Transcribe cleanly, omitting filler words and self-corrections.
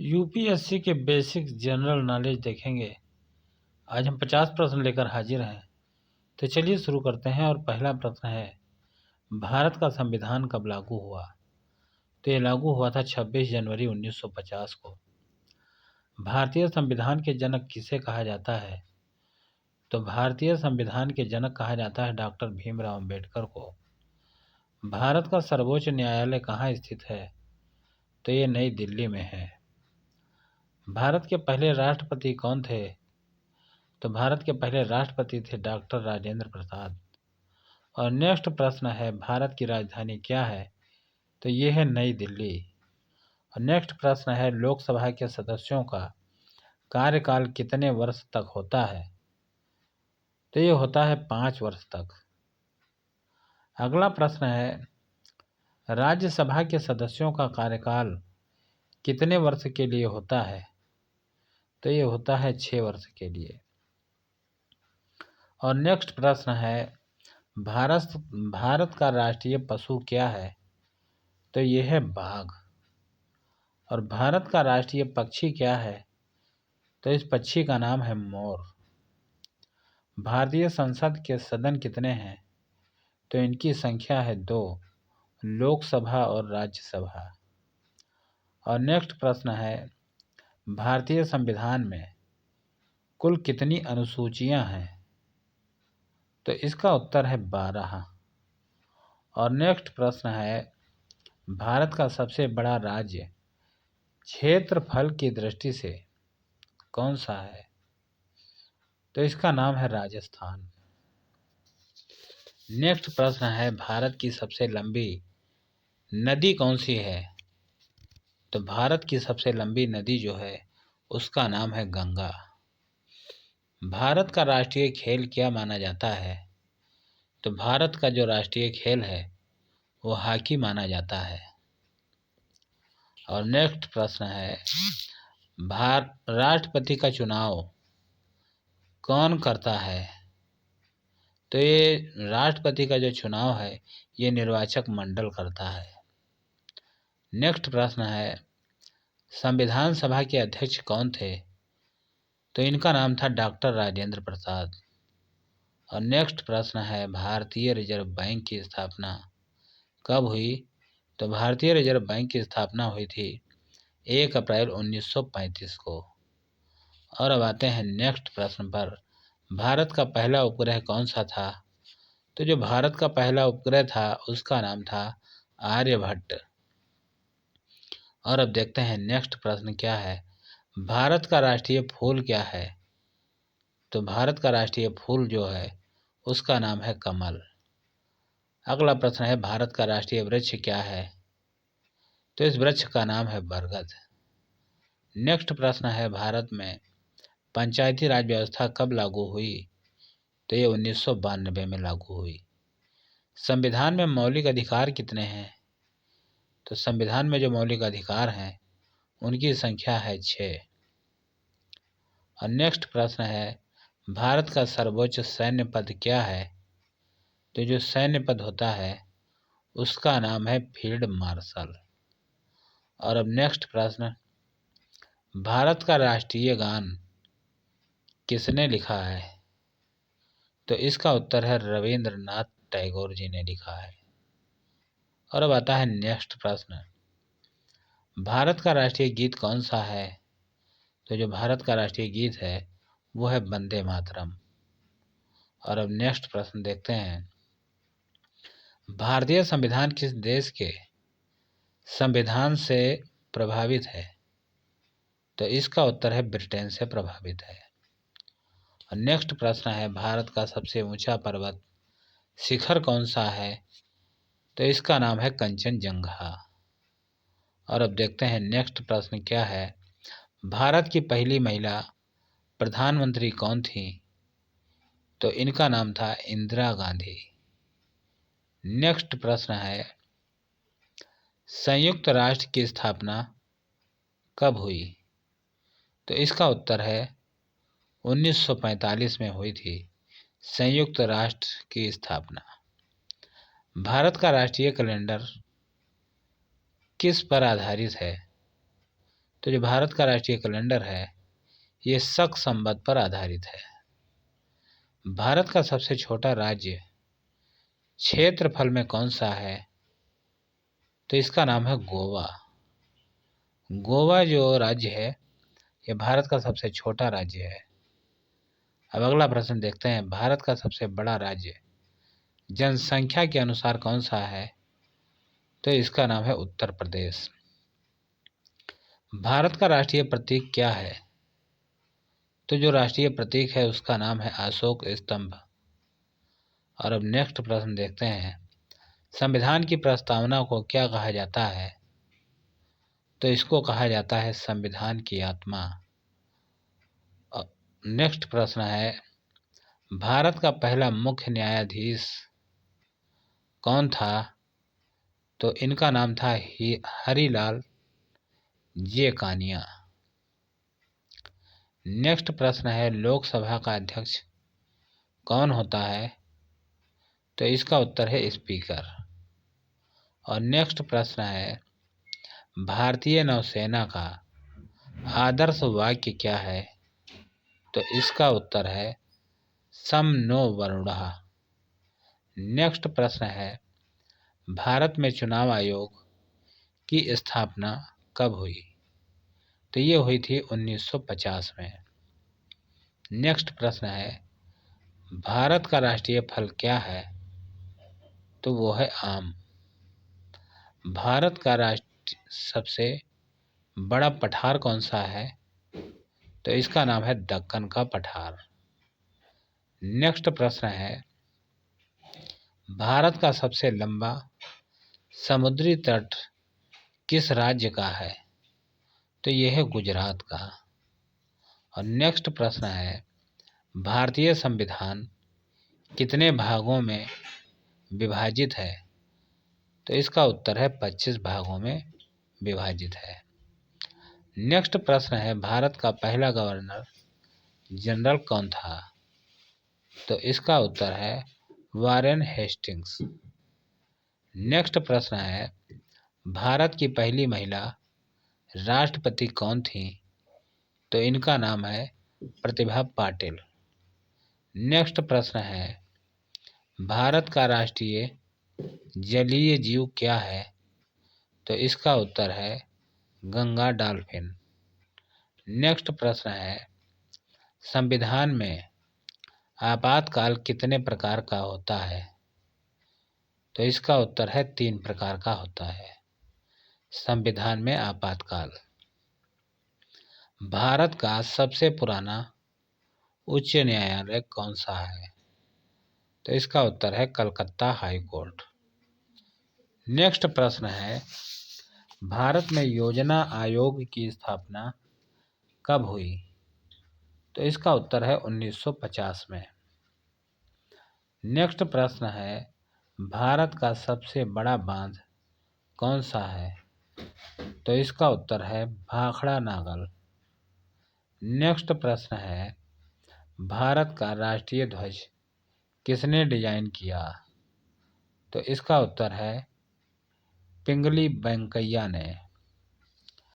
UPSC के basic general knowledge देखेंगे। आज हम 50 प्रश्न लेकर हाजिर हैं। तो चलिए शुरू करते हैं। और पहला प्रश्न है, भारत का संविधान कब लागू हुआ? तो ये लागू हुआ था 26 जनवरी 1950 को। भारतीय संविधान के जनक किसे कहा जाता है? तो भारतीय संविधान के जनक कहा जाता है डॉक्टर भीमराव अंबेडकर को। भारत का सर्वोच्च न्यायालय कहाँ स्थित है? तो ये नई दिल्ली में है। भारत के पहले राष्ट्रपति कौन थे? तो भारत के पहले राष्ट्रपति थे डॉक्टर राजेंद्र प्रसाद। और नेक्स्ट प्रश्न है, भारत की राजधानी क्या है? तो ये है नई दिल्ली। और नेक्स्ट प्रश्न है, लोकसभा के सदस्यों का कार्यकाल कितने वर्ष तक होता है? तो ये होता है 5 वर्ष तक। अगला प्रश्न है, राज्यसभा के सदस्यों का कार्यकाल कितने वर्ष के लिए होता है? तो ये होता है 6 वर्ष के लिए। और नेक्स्ट प्रश्न है, भारत का राष्ट्रीय पशु क्या है? तो ये है बाघ। और भारत का राष्ट्रीय पक्षी क्या है? तो इस पक्षी का नाम है मोर। भारतीय संसद के सदन कितने हैं? तो इनकी संख्या है 2, लोकसभा और राज्यसभा। और नेक्स्ट प्रश्न है, भारतीय संविधान में कुल कितनी अनुसूचियां हैं? तो इसका उत्तर है 12। और नेक्स्ट प्रश्न है, भारत का सबसे बड़ा राज्य क्षेत्रफल की दृष्टि से कौन सा है? तो इसका नाम है राजस्थान। नेक्स्ट प्रश्न है, भारत की सबसे लंबी नदी कौन सी है? तो भारत की सबसे लंबी नदी जो है उसका नाम है गंगा। भारत का राष्ट्रीय खेल क्या माना जाता है? तो भारत का जो राष्ट्रीय खेल है वो हॉकी माना जाता है। और नेक्स्ट प्रश्न है, राष्ट्रपति का चुनाव कौन करता है? तो ये राष्ट्रपति का जो चुनाव है ये निर्वाचक मंडल करता है। नेक्स्ट प्रश्न है, संविधान सभा के अध्यक्ष कौन थे? तो इनका नाम था डॉक्टर राजेंद्र प्रसाद। और नेक्स्ट प्रश्न है, भारतीय रिजर्व बैंक की स्थापना कब हुई? तो भारतीय रिजर्व बैंक की स्थापना हुई थी 1 अप्रैल 1935 को। और अब आते हैं नेक्स्ट प्रश्न पर, भारत का पहला उपग्रह कौन सा था? तो जो भारत का पहला उपग्रह था उसका नाम था आर्यभट्ट। और अब देखते हैं नेक्स्ट प्रश्न क्या है, भारत का राष्ट्रीय फूल क्या है? तो भारत का राष्ट्रीय फूल जो है उसका नाम है कमल। अगला प्रश्न है, भारत का राष्ट्रीय वृक्ष क्या है? तो इस वृक्ष का नाम है बरगद। नेक्स्ट प्रश्न है, भारत में पंचायती राज व्यवस्था कब लागू हुई? तो ये 1992 में लागू हुई। संविधान में मौलिक अधिकार कितने हैं? तो संविधान में जो मौलिक अधिकार हैं उनकी संख्या है 6। और नेक्स्ट प्रश्न है, भारत का सर्वोच्च सैन्य पद क्या है? तो जो सैन्य पद होता है उसका नाम है फील्ड मार्शल। और अब नेक्स्ट प्रश्न, भारत का राष्ट्रीय गान किसने लिखा है? तो इसका उत्तर है रविंद्रनाथ टैगोर जी ने लिखा है। और अब आता है नेक्स्ट प्रश्न, भारत का राष्ट्रीय गीत कौन सा है? तो जो भारत का राष्ट्रीय गीत है वो है वंदे मातरम। और अब नेक्स्ट प्रश्न देखते हैं, भारतीय संविधान किस देश के संविधान से प्रभावित है? तो इसका उत्तर है ब्रिटेन से प्रभावित है। और नेक्स्ट प्रश्न है, भारत का सबसे ऊंचा पर्वत शिखर कौन सा है? तो इसका नाम है कंचनजंगा। और अब देखते हैं नेक्स्ट प्रश्न क्या है, भारत की पहली महिला प्रधानमंत्री कौन थी? तो इनका नाम था इंदिरा गांधी। नेक्स्ट प्रश्न है, संयुक्त राष्ट्र की स्थापना कब हुई? तो इसका उत्तर है 1945 में हुई थी संयुक्त राष्ट्र की स्थापना। भारत का राष्ट्रीय कैलेंडर किस पर आधारित है? तो जो भारत का राष्ट्रीय कैलेंडर है ये शक संवत पर आधारित है। भारत का सबसे छोटा राज्य क्षेत्रफल में कौन सा है? तो इसका नाम है गोवा। गोवा जो राज्य है ये भारत का सबसे छोटा राज्य है। अब अगला प्रश्न देखते हैं, भारत का सबसे बड़ा राज्य जनसंख्या के अनुसार कौन सा है? तो इसका नाम है उत्तर प्रदेश। भारत का राष्ट्रीय प्रतीक क्या है? तो जो राष्ट्रीय प्रतीक है उसका नाम है अशोक स्तंभ। और अब नेक्स्ट प्रश्न देखते हैं, संविधान की प्रस्तावना को क्या कहा जाता है? तो इसको कहा जाता है संविधान की आत्मा। नेक्स्ट प्रश्न है, भारत का पहला मुख्य न्यायाधीश कौन था? तो इनका नाम था हरिलाल जे कानिया। नेक्स्ट प्रश्न है, लोकसभा का अध्यक्ष कौन होता है? तो इसका उत्तर है स्पीकर। और नेक्स्ट प्रश्न है, भारतीय नौसेना का आदर्श वाक्य क्या है? तो इसका उत्तर है सम नो वरुणः। नेक्स्ट प्रश्न है, भारत में चुनाव आयोग की स्थापना कब हुई? तो ये हुई थी 1950 में। नेक्स्ट प्रश्न है, भारत का राष्ट्रीय फल क्या है? तो वो है आम। भारत का सबसे बड़ा पठार कौन सा है? तो इसका नाम है दक्कन का पठार। नेक्स्ट प्रश्न है, भारत का सबसे लंबा समुद्री तट किस राज्य का है? तो यह है गुजरात का। और नेक्स्ट प्रश्न है, भारतीय संविधान कितने भागों में विभाजित है? तो इसका उत्तर है 25 भागों में विभाजित है। नेक्स्ट प्रश्न है, भारत का पहला गवर्नर जनरल कौन था? तो इसका उत्तर है वारेन हेस्टिंग्स। नेक्स्ट प्रश्न है, भारत की पहली महिला राष्ट्रपति कौन थी? तो इनका नाम है प्रतिभा पाटिल। नेक्स्ट प्रश्न है, भारत का राष्ट्रीय जलीय जीव क्या है? तो इसका उत्तर है गंगा डॉल्फिन। नेक्स्ट प्रश्न है, संविधान में आपातकाल कितने प्रकार का होता है? तो इसका उत्तर है 3 प्रकार का होता है संविधान में आपातकाल। भारत का सबसे पुराना उच्च न्यायालय कौन सा है? तो इसका उत्तर है कलकत्ता हाई कोर्ट। नेक्स्ट प्रश्न है, भारत में योजना आयोग की स्थापना कब हुई? तो इसका उत्तर है 1950 में। नेक्स्ट प्रश्न है, भारत का सबसे बड़ा बांध कौन सा है? तो इसका उत्तर है भाखड़ा नागल। नेक्स्ट प्रश्न है, भारत का राष्ट्रीय ध्वज किसने डिजाइन किया? तो इसका उत्तर है पिंगली वेंकैया ने।